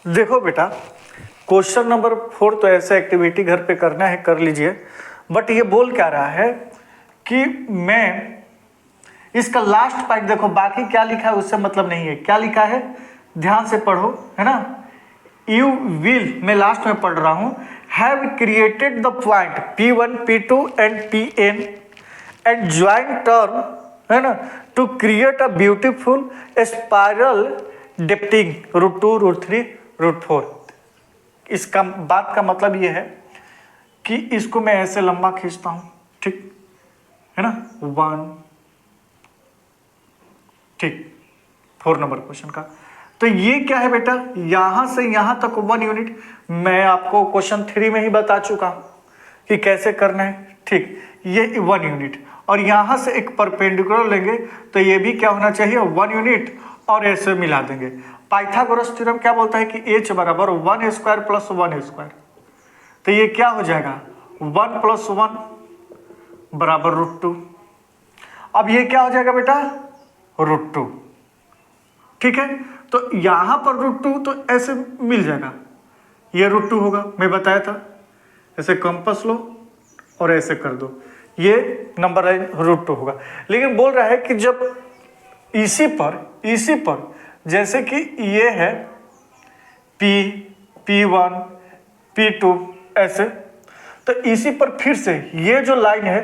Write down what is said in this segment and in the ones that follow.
देखो बेटा, question number 4 तो ऐसे एक्टिविटी घर पे करना है, कर लीजिए। बट ये बोल क्या रहा है कि मैं इसका लास्ट पार्ट देखो, बाकी क्या लिखा है उससे मतलब नहीं है। क्या लिखा है ध्यान से पढ़ो, है ना। यू विल, मैं लास्ट में पढ़ रहा हूं, have created the point P1 P2 and Pn and join term, है ना, to create a beautiful spiral depicting √2 √3 √4। इसका बात का मतलब ये है कि इसको मैं ऐसे लंबा खींचता हूं, ठीक है ना, 1, ठीक, 4 नंबर क्वेश्चन का। तो ये क्या है बेटा, यहां से यहां तक 1 यूनिट। मैं आपको क्वेश्चन 3 में ही बता चुका हूं कि कैसे करना है, ठीक। ये 1 यूनिट और यहां से एक परपेंडिकुलर लेंगे तो ये भी क्या होना चाहिए 1 यूनिट, और ऐसे मिला देंगे। पाइथागोरस थ्योरम क्या बोलता है कि h बराबर 1 स्क्वायर प्लस 1 स्क्वायर। तो ये क्या हो जाएगा 1 + 1 बराबर √2। अब ये क्या हो जाएगा बेटा √2, ठीक है। तो यहां पर √2 तो ऐसे मिल जाएगा, ये √2 होगा, मैं बताया था। ऐसे कंपास लो और ऐसे कर दो, ये नंबर लाइन √2 होगा। लेकिन बोल रहा है कि जब इसी पर जैसे कि ये है P1 P2 ऐसे, तो इसी पर फिर से ये जो लाइन है,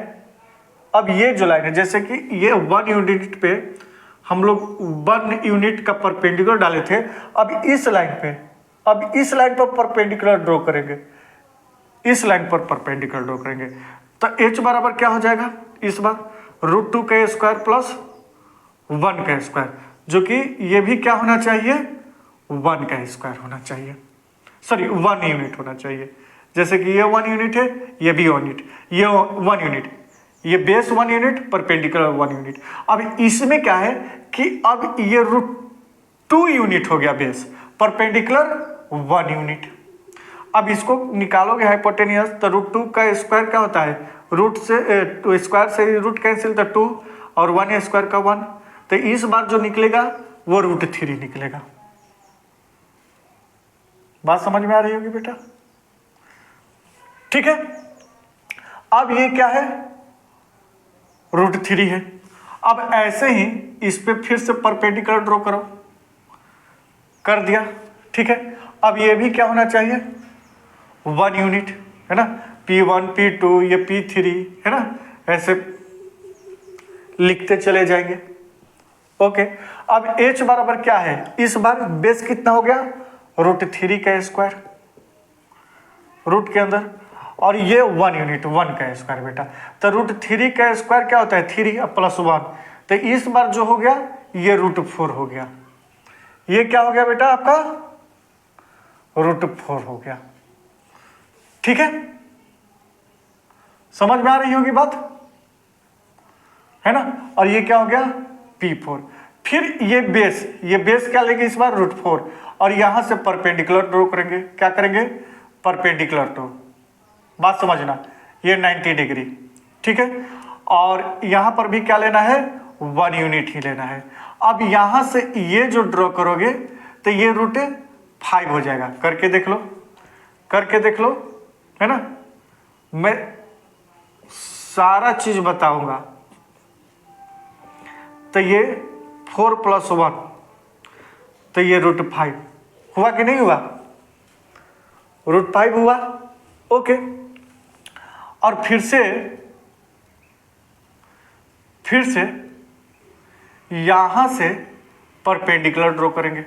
अब ये जो लाइन है, जैसे कि ये 1 यूनिट पे हम लोग 1 यूनिट का परपेंडिकुलर डाले थे। अब इस लाइन पर परपेंडिकुलर ड्रॉ करेंगे, इस लाइन पर परपेंडिकुलर ड्रॉ करेंगे। तो h बराबर क्या हो जाएगा इस बार √2 का स्क्वायर प्लस 1 का स्क्वायर, जो कि ये भी क्या होना चाहिए 1 का स्क्वायर होना चाहिए, सॉरी 1 यूनिट होना चाहिए। जैसे कि ये 1 यूनिट है, ये भी 1 यूनिट, ये 1 यूनिट, ये बेस 1 यूनिट, परपेंडिकुलर 1 यूनिट। अब इसमें क्या है कि अब ये √2 यूनिट हो गया बेस, परपेंडिकुलर 1 यूनिट। अब इसको निकालोगे हाइपोटेनियस, तो √2 का स्क्वायर क्या होता है, रूट से स्क्वायर से रूट कैंसिल, तो 2 और 1 स्क्वायर का 1। तो इस बार जो निकलेगा वो √3 निकलेगा। बात समझ में आ रही होगी बेटा, ठीक है। अब ये क्या है √3 है। अब ऐसे ही इस पे फिर से परपेंडिकुलर ड्रॉ करो, कर दिया, ठीक है। अब ये भी क्या होना चाहिए 1 यूनिट, है ना, P1 P2 ये P3, है ना, ऐसे लिखते चले जाएंगे। ओके, अब h बराबर क्या है, इस बार बेस कितना हो गया √3 का स्क्वायर रूट के अंदर, और ये 1 यूनिट 1 का स्क्वायर बेटा। तो √3 का स्क्वायर क्या होता है 3 प्लस 1, तो इस बार जो हो गया ये √4 हो गया। ये क्या हो गया बेटा आपका √4 हो गया, ठीक है। समझ में आ रही होगी बात, है ना। और ये क्या हो गया P4। फिर ये बेस क्या लेंगे इस बार √4, और यहां से परपेंडिकुलर ड्रॉ करेंगे। क्या करेंगे परपेंडिकुलर ड्रॉ, बात समझना, ये 90 डिग्री, ठीक है। और यहां पर भी क्या लेना है 1 यूनिट ही लेना है। अब यहां से ये जो ड्रॉ करोगे तो ये √5 हो जाएगा। करके देख लो, है ना। मैं सारा चीज बताऊंगा। तो ये 4 + 1, तो ये √5 हुआ कि नहीं हुआ, √5 हुआ, ओके। और फिर से यहां से परपेंडिकुलर ड्रॉ करेंगे,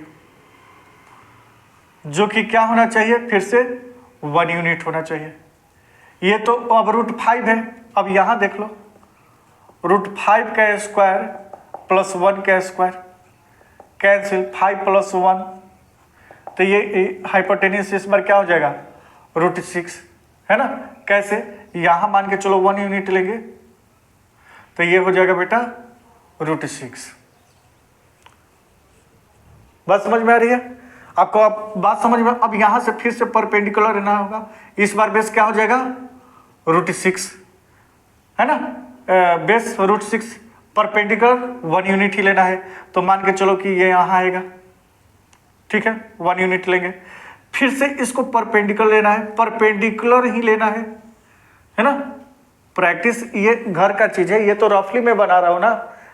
जो कि क्या होना चाहिए फिर से 1 यूनिट होना चाहिए। ये तो अब √5 है। अब यहां देख लो √5 का स्क्वायर प्लस 1 का स्क्वायर कैंसिल, 5 + 1, तो ये हाइपोटेन्यूस इस बार क्या हो जाएगा √6, है ना। कैसे, यहां मान के चलो 1 यूनिट लेंगे तो ये हो जाएगा बेटा √6। बात समझ में आ रही है आपको, अब बात समझ में। अब यहां से फिर से परपेंडिकुलर रहना होगा, इस बार बेस क्या हो जाएगा √6, है ना। बेस √6, परपेंडिकुलर 1 यूनिट ही लेना है, तो मान के चलो कि ये यहां आएगा, ठीक है, 1 यूनिट लेंगे। फिर से इसको परपेंडिकुलर लेना है, परपेंडिकुलर ही लेना है ना। प्रैक्टिस ये घर का चीज है, ये तो रफली में बना रहा हूँ ना,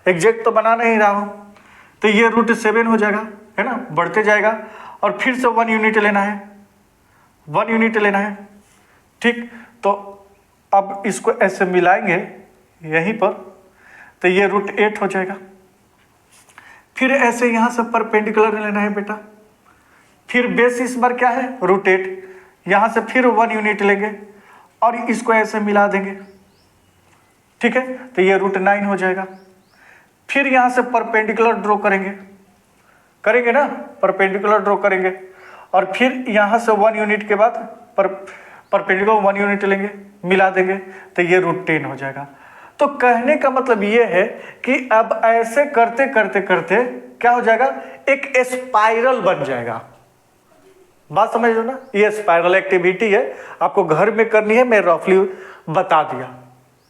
एग्जैक्ट तो बना नहीं रहा हूँ। तो ये √7 हो जाएगा, है ना, बढ़ते जाएगा। और फिर से 1 यूनिट लेना है, 1 यूनिट लेना है, ठीक। तो अब इसको ऐसे मिलाएंगे यहीं पर, तो ये √8 हो जाएगा। फिर ऐसे यहाँ से परपेंडिकुलर लेना है बेटा, फिर बेस इस बार क्या है √8, यहाँ से फिर 1 यूनिट लेंगे और इसको ऐसे मिला देंगे, ठीक है। तो ये √9 हो जाएगा। फिर यहाँ से परपेंडिकुलर ड्रॉ करेंगे ना, परपेंडिकुलर ड्रॉ करेंगे और फिर यहाँ से 1 यूनिट के बाद परपेंडिकुलर 1 यूनिट लेंगे, मिला देंगे, तो ये √10 हो जाएगा। तो कहने का मतलब ये है कि अब ऐसे करते करते करते क्या हो जाएगा, एक स्पाइरल बन जाएगा। बात समझ लो ना, ये स्पाइरल एक्टिविटी है, आपको घर में करनी है, मैं रफली बता दिया,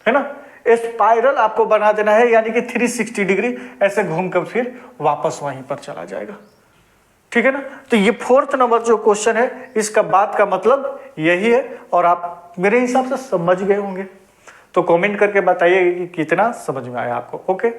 है ना। स्पाइरल आपको बना देना है, यानी कि 360 डिग्री ऐसे घूमकर फिर वापस वहीं पर चला जाएगा, ठीक है ना। तो ये 4th नंबर जो क्वेश्चन है, इसका बात का मतलब यही है और आप मेरे हिसाब से समझ गए होंगे। तो कमेंट करके बताइए कि कितना समझ में आया आपको। ओके।